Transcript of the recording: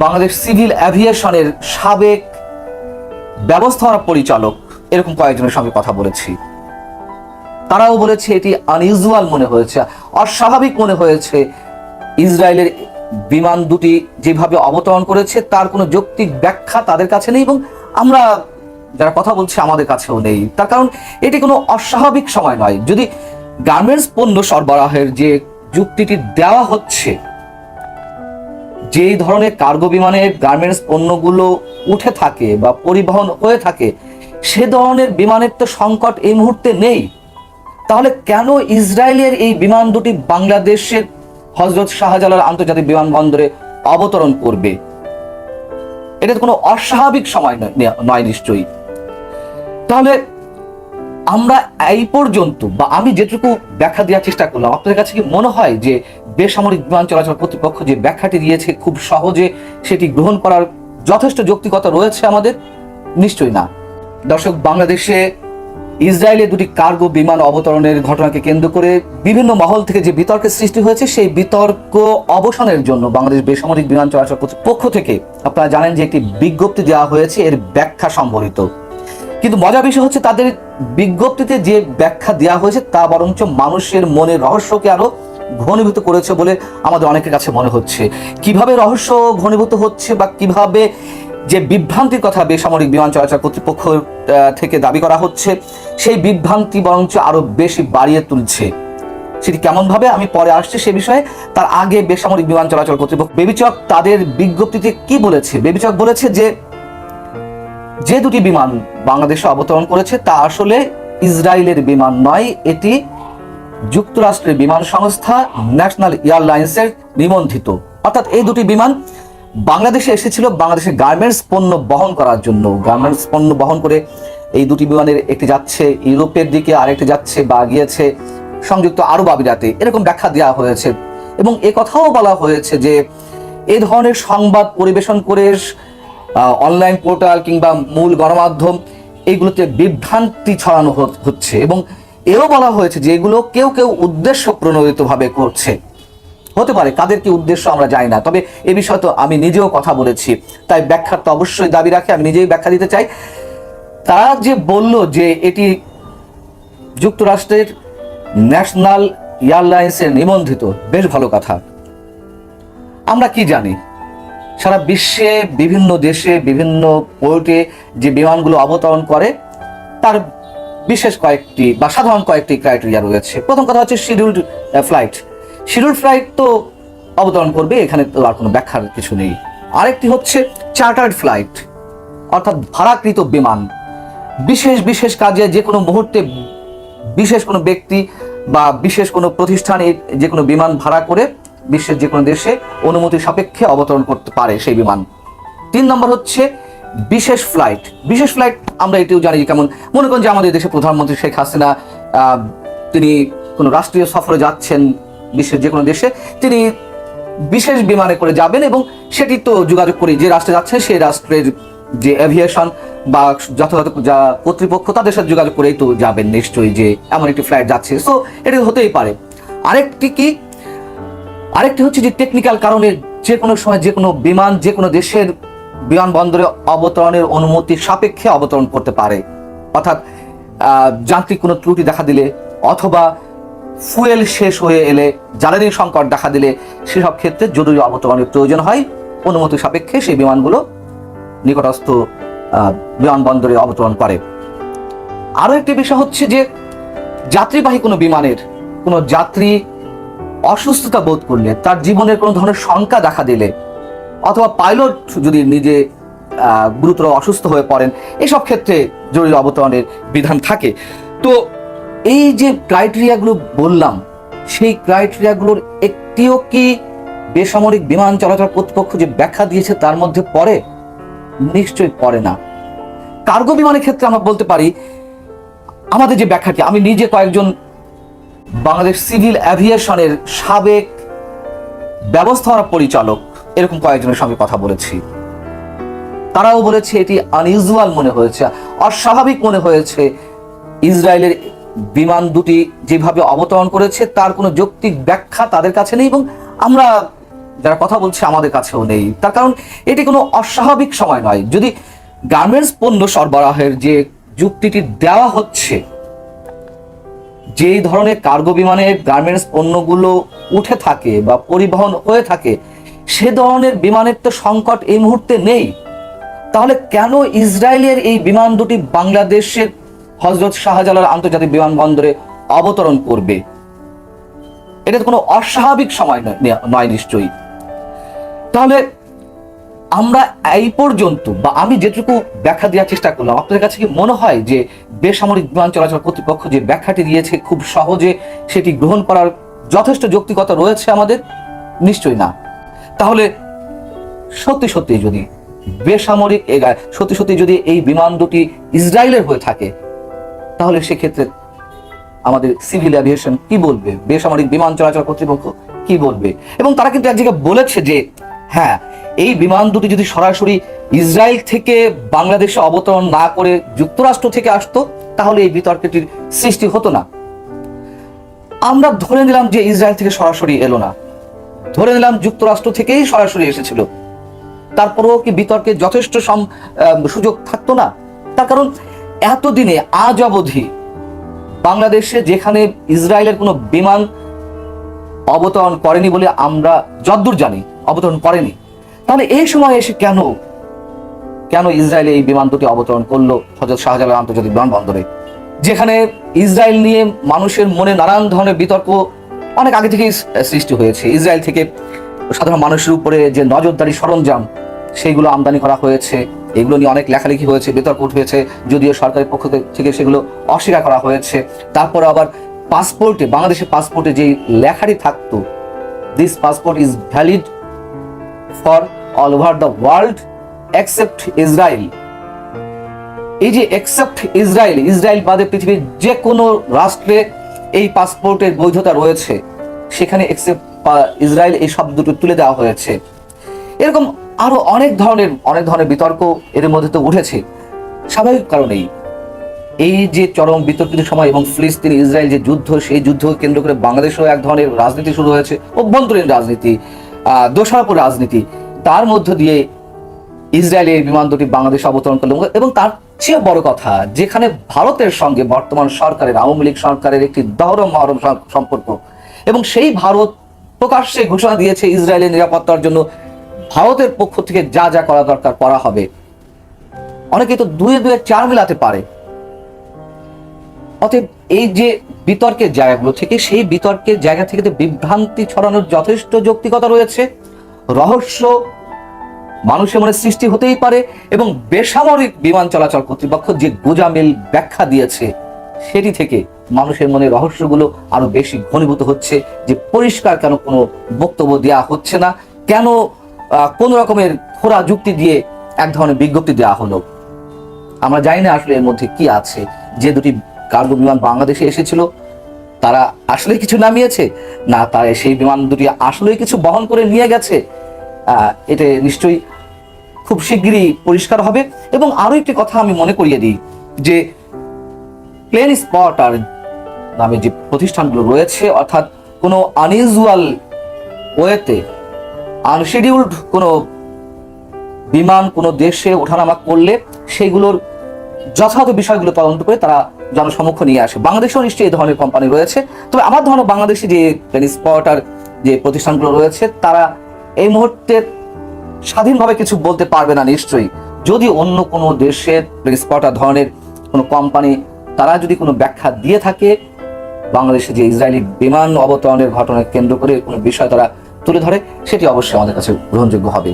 Bangladesh civil অ্যাভিয়েশনের সাবেক ব্যবস্থাপনা পরিচালক এরকম কয়েকজনের সঙ্গে কথা বলেছি। তারাও বলেছে এটি আনইউজুয়াল মনে হয়েছে, অস্বাভাবিক মনে হয়েছে। ইসরায়েলের বিমান দুটি যেভাবে অবতরণ করেছে তার কোনো যৌক্তিক ব্যাখ্যা তাদের কাছে নেই এবং আমরা যারা কথা বলছি আমাদের কাছেও নেই। তার কারণ এটি কোনো অস্বাভাবিক সময় নয়। যদি গার্মেন্টস পণ্য সরবরাহের যে যুক্তিটি দেওয়া হচ্ছে, যেই ধরনের কার্গো বিমানে গার্মেন্টস পণ্যগুলো উঠে থাকে বা পরিবহন হয়ে থাকে, সে ধরনের বিমানের তো সংকট এই মুহূর্তে নেই। তাহলে কেন ইসরায়েলের এই বিমান দুটি বাংলাদেশের হযরত শাহজালাল আন্তর্জাতিক বিমানবন্দরে অবতরণ করবে? এটা কোনো অস্বাভাবিক সময় নয় নিশ্চয়ই। তাহলে আমরা এই পর্যন্ত বা আমি যেটুকু ব্যাখ্যা দেওয়ার চেষ্টা করলাম, আপনাদের কাছে কি মনে হয় যে বেসামরিক বিমান চলাচল কর্তৃপক্ষ যে ব্যাখ্যাটি দিয়েছে খুব সহজে সেটি গ্রহণ করার যথেষ্ট যৌক্তিকতা রয়েছে আমাদের? নিশ্চয়ই না। দর্শক, বাংলাদেশে ইসরায়েলের দুটি কার্গো বিমান অবতরণের ঘটনাকে কেন্দ্র করে বিভিন্ন মহল থেকে যে বিতর্কের সৃষ্টি হয়েছে, সেই বিতর্ক অবসানের জন্য বাংলাদেশ বেসামরিক বিমান চলাচল কর্তৃপক্ষ থেকে আপনারা জানেন যে একটি বিজ্ঞপ্তি দেওয়া হয়েছে এর ব্যাখ্যা সম্বলিত। কিন্তু মজার বিষয় হচ্ছে তাদের বিজ্ঞপ্তিতে যে ব্যাখ্যা দেওয়া হয়েছে তা বরঞ্চ মানুষের মনের রহস্যকে আরো ঘনীভূত করেছে বলে আমাদের অনেকের কাছে মনে হচ্ছে। কিভাবে রহস্য ঘনীভূত হচ্ছে বা কিভাবে যে বিভ্রান্তির কথা বেসামরিক বিমান চলাচল কর্তৃপক্ষ থেকে দাবি করা হচ্ছে, সেই বিভ্রান্তি বরঞ্চ আরো বেশি বাড়িয়ে তুলছে। সেটি কেমন ভাবে আমি পরে আসছি সে বিষয়ে। তার আগে বেসামরিক বিমান চলাচল কর্তৃপক্ষ বেবিচক তাদের বিজ্ঞপ্তিতে কি বলেছে? বেবিচক বলেছে যে দুটি বিমান বাংলাদেশে অবতরণ করেছে তা আসলে ইসরায়েলের বিমান নয়, এটি যুক্তরাষ্ট্রের বিমান সংস্থা ন্যাশনাল এয়ারলাইন্সের নিবন্ধিত। অর্থাৎ এই দুটি বিমান বাংলাদেশে এসেছিল বাংলাদেশের গার্মেন্টস পণ্য বহন করার জন্য। গার্মেন্টস পণ্য বহন করে এই দুটি বিমানের একটি যাচ্ছে ইউরোপের দিকে, আরেকটি যাচ্ছে বা গিয়েছে সংযুক্ত আরব আমিরাতে, এরকম ব্যাখ্যা দেওয়া হয়েছে। এবং এ কথাও বলা হয়েছে যে এই ধরনের সংবাদ পরিবেশন করে অনলাইন পোর্টাল কিংবা মূল গণমাধ্যম এইগুলোতে বিভ্রান্তি ছড়ানো হচ্ছে। এবং এও বলা হয়েছে যে এগুলো কেউ কেউ উদ্দেশ্য প্রণোদিতভাবে করছে। হতে পারে কাদের কি উদ্দেশ্য আমরা জানি না, তবে এ বিষয়ে তো আমি নিজেও কথা বলেছি, তাই ব্যাখ্যার তো অবশ্যই দাবি রাখে, আমি নিজেই ব্যাখ্যা দিতে চাই। তারা যে বলল যে এটি যুক্তরাষ্ট্রের ন্যাশনাল এয়ারলাইন্সের নিবন্ধিত, বেশ ভালো কথা। আমরা কি জানি সারা বিশ্বে বিভিন্ন দেশে বিভিন্ন পোর্টে যে বিমানগুলো অবতরণ করে তার বিশেষ কয়েকটি বা সাধারণ কয়েকটি ক্রাইটেরিয়া রয়েছে। প্রথম কথা হচ্ছে শিডিউলড ফ্লাইট। শিডিউল ফ্লাইট তো অবতরণ করবে, এখানে তো আর কোনো ব্যাখ্যার কিছু নেই। আরেকটি হচ্ছে চার্টার্ড ফ্লাইট, অর্থাৎ ভাড়াকৃত বিমান। বিশেষ বিশেষ কাজে যে কোনো মুহূর্তে বিশেষ কোনো ব্যক্তি বা বিশেষ কোনো প্রতিষ্ঠানে যে কোনো বিমান ভাড়া করে বিশ্বের যে কোনো দেশে অনুমতি সাপেক্ষে অবতরণ করতে পারে সেই বিমান। 3 নম্বর হচ্ছে বিশেষ ফ্লাইট। বিশেষ ফ্লাইট আমরা এটিও জানি, কেমন মনে করেন যে আমাদের দেশের প্রধানমন্ত্রী শেখ হাসিনা তিনি কোনো রাষ্ট্রীয় সফরে যাচ্ছেন বিশ্বের যে কোনো দেশে, তিনি বিশেষ বিমানে করে যাবেন এবং সেটি তো যোগাযোগ করে যে রাষ্ট্রে যাচ্ছেন সেই রাষ্ট্রের যে এভিয়েশন বা যথাযথ যা কর্তৃপক্ষ তাদের সাথে যোগাযোগ করেই তো যাবেন নিশ্চয়ই যে এমন একটি ফ্লাইট যাচ্ছে। সো এটি হতেই পারে। আরেকটি হচ্ছে যে টেকনিক্যাল কারণে যে কোনো সময় যে কোনো বিমান যে কোনো দেশের বিমানবন্দরে অবতরণের অনুমতি সাপেক্ষে অবতরণ করতে পারে। অর্থাৎ যান্ত্রিক কোনো ত্রুটি দেখা দিলে অথবা ফুয়েল শেষ হয়ে এলে, জ্বালানি সংকট দেখা দিলে সেসব ক্ষেত্রে জরুরি অবতরণের প্রয়োজন হয়, অনুমতি সাপেক্ষে সেই বিমানগুলো নিকটস্থ বিমানবন্দরে অবতরণ করে। আরো একটি বিষয় হচ্ছে যে যাত্রীবাহী কোনো বিমানের কোনো যাত্রী অসুস্থতা বোধ করলে, তার জীবনের কোনো ধরনের শঙ্কা দেখা দিলে অথবা পাইলট যদি নিজে গুরুতর অসুস্থ হয়ে পড়েন, এসব ক্ষেত্রে জরুরি অবতরণের বিধান থাকে। তো এই যে ক্রাইটেরিয়াগুলো বললাম, সেই ক্রাইটেরিয়াগুলোর একটিও কি বেসামরিক বিমান চলাচল কর্তৃপক্ষ যে ব্যাখ্যা দিয়েছে তার মধ্যে পড়ে? নিশ্চয়ই পড়ে না। কার্গো বিমানের ক্ষেত্রে আমরা বলতে পারি আমাদের যে ব্যাখ্যাটি, আমি নিজে কয়েকজন বাংলাদেশ সিভিল অ্যাভিয়েশনের সাবেক ব্যবস্থাপনা পরিচালক এরকম কয়েকজনের সঙ্গে কথা বলেছি। তারাও বলেছে এটি আনইউজুয়াল মনে হয়েছে, অস্বাভাবিক মনে হয়েছে। ইসরায়েলের বিমান দুটি যেভাবে অবতরণ করেছে তার কোনো যৌক্তিক ব্যাখ্যা তাদের কাছে নেই এবং আমরা যারা কথা বলছে আমাদের কাছেও নেই। তার কারণ এটি কোনো অস্বাভাবিক সময় নয়। যদি গার্মেন্টস পণ্য সরবরাহের যে যুক্তিটি দেওয়া হচ্ছে, যেই ধরনের কার্গো বিমানে গার্মেন্টস পণ্যগুলো উঠে থাকে বা পরিবহন হয়ে থাকে, সে ধরনের বিমানের তো সংকট এই মুহূর্তে নেই। তাহলে কেন ইসরায়েলের এই বিমান দুটি বাংলাদেশের হযরত শাহজালাল আন্তর্জাতিক বিমানবন্দরে অবতরণ করবে? এটা তো কোনো অস্বাভাবিক সময় নয় নিশ্চয়ই। তাহলে আমরা এই পর্যন্ত বা আমি যেটুকু ব্যাখ্যা দেওয়ার চেষ্টা করলাম, আপনাদের কাছে কি মনে হয় যে বেসামরিক বিমান চলাচল কর্তৃপক্ষ যে ব্যাখ্যাটি দিয়েছে খুব সহজে সেটি গ্রহণ করার যথেষ্ট যৌক্তিকতা রয়েছে আমাদের? নিশ্চয়ই না। তাহলে সত্যি সত্যি যদি বেসামরিক সত্যি সত্যি যদি এই বিমান দুটি ইসরায়েলের হয়ে থাকে, তাহলে সেক্ষেত্রে আমাদের সিভিল এভিয়েশন কি বলবে, বেসামরিক বিমান চলাচল কর্তৃপক্ষ কি বলবে? এবং তারা কিন্তু এক জায়গায় বলেছে যে হ্যাঁ, এই বিমান দুটি যদি সরাসরি ইসরায়েল থেকে বাংলাদেশে অবতরণ না করে যুক্তরাষ্ট্র থেকে আসতো, তাহলে এই বিতর্কটির সৃষ্টি হতো না। আমরা ধরে নিলাম যে ইসরায়েল থেকে সরাসরি এলো না, ধরে নিলাম যুক্তরাষ্ট্র থেকেই সরাসরি এসেছিল, তারপরেও কি বিতর্কের যথেষ্ট সুযোগ থাকতো না? তার কারণ এতদিনে আজ অবধি বাংলাদেশে যেখানে ইসরায়েলের কোনো বিমান অবতরণ করেনি বলে আমরা যদ্দূর জানি, অবতরণ করেনি, তাহলে এই সময় এসে কেন ইসরায়েলে এই বিমান দুটি অবতরণ করলো হযরত শাহজালাল আন্তর্জাতিক বিমানবন্দরে, যেখানে ইসরায়েল নিয়ে মানুষের মনে নানান ধরনের বিতর্ক অনেক আগে থেকেই সৃষ্টি হয়েছে। ইসরায়েল থেকে সাধারণ মানুষের উপরে যে নজরদারি সরঞ্জাম সেইগুলো আমদানি করা হয়েছে, এগুলো নিয়ে অনেক লেখালেখি হয়েছে, বিতর্ক উঠেছে, যদিও সরকারের পক্ষ থেকে সেগুলো অস্বীকার করা হয়েছে। তারপরে আবার পাসপোর্টে, বাংলাদেশের পাসপোর্টে যে লেখাটি থাকতো, this passport is valid for all over the world except Israel. এই যে এক্সেপ্ট ইসরায়েল, ইসরায়েল বাদে পৃথিবীর যে কোনো রাষ্ট্রে এই পাসপোর্টের বৈধতা রয়েছে, সেখানে এক্সেপ্ট ইসরায়েল এই শব্দ দুটো তুলে দেওয়া হয়েছে। এরকম আরো অনেক ধরনের বিতর্ক এর মধ্যে তো উঠেছে। স্বাভাবিক কারণেই এই যে চরম বিতর্কিত সময় এবং ফিলিস্তিন ইসরায়েল যে যুদ্ধ, সেই যুদ্ধকে কেন্দ্র করে বাংলাদেশেও এক ধরনের রাজনীতি শুরু হয়েছে, অভ্যন্তরীণ রাজনীতি, দোষারোপ রাজনীতি। তার মধ্য দিয়ে ইসরায়েলের এই বিমান দুটি বাংলাদেশে অবতরণ করল। এবং তার চেয়ে বড় কথা, যেখানে ভারতের সঙ্গে বর্তমান সরকারের, আওয়ামী লীগ সরকারের একটি দহরম মহরম সম্পর্ক, এবং সেই ভারত প্রকাশ্যে ঘোষণা দিয়েছে ইসরায়েলের নিরাপত্তার জন্য ভারতের পক্ষ থেকে যা যা করা দরকার করা হবে। অনেকে তো দুয়ে দুয়ে চার মিলাতে পারে। অতএব এই যে বিতর্কের জায়গাগুলো থেকে, সেই বিতর্কের জায়গা থেকে বিভ্রান্তি ছড়ানোর যথেষ্ট যৌক্তিকতা রয়েছে। রহস্য মানুষের মনে সৃষ্টি হতেই পারে, এবং বেসামরিক বিমান চলাচল কর্তৃপক্ষ যে গোজামিল ব্যাখ্যা দিয়েছে, সেটি থেকে মানুষের মনে রহস্যগুলো আরো বেশি ঘনীভূত হচ্ছে যে পরিষ্কার কেন কোনো বক্তব্য দেওয়া হচ্ছে না, কেন কোন রকমের খোরা যুক্তি দিয়ে এক ধরনের বিজ্ঞপ্তি দেওয়া হলো। আমরা জানি না আসলে এর মধ্যে কি আছে। যে দুটি কার্গো বিমান বাংলাদেশে এসেছিল, তারা আসলে কিছু নামিয়েছে না তারা সেই বিমান দুটি আসলে কিছু বহন করে নিয়ে গেছে, এটা নিশ্চয়ই খুব শিগগিরই পরিষ্কার হবে। এবং আরো একটি কথা আমি মনে করিয়ে দিই যে প্লেন স্পটার নামে যে প্রতিষ্ঠানগুলো রয়েছে, অর্থাৎ কোনো আনইউজুয়াল ওয়েতে আনশিডিউলড কোনো বিমান কোনো দেশে ওঠানামা করলে সেগুলোর যথাযথ বিষয়গুলো তদন্ত করে তারা জনসমক্ষে নিয়ে আসে। বাংলাদেশেও নিশ্চয়ই এই ধরনের কোম্পানি রয়েছে। তবে আমার ধারণা বাংলাদেশে যে প্লেন স্পটার যে প্রতিষ্ঠানগুলো রয়েছে, তারা এই মুহূর্তে স্বাধীনভাবে কিছু বলতে পারবে না নিশ্চয়ই। যদি অন্য কোনো দেশের প্লেন স্পটার ধরনের কোনো কোম্পানি তারা যদি কোনো ব্যাখ্যা দিয়ে থাকে, বাংলাদেশে যে ইসরায়েলি বিমান অবতরণের ঘটনাকে কেন্দ্র করে কোনো বিষয় তারা তুলে ধরে, সেটি অবশ্যই আমাদের কাছে গ্রহণযোগ্য হবে।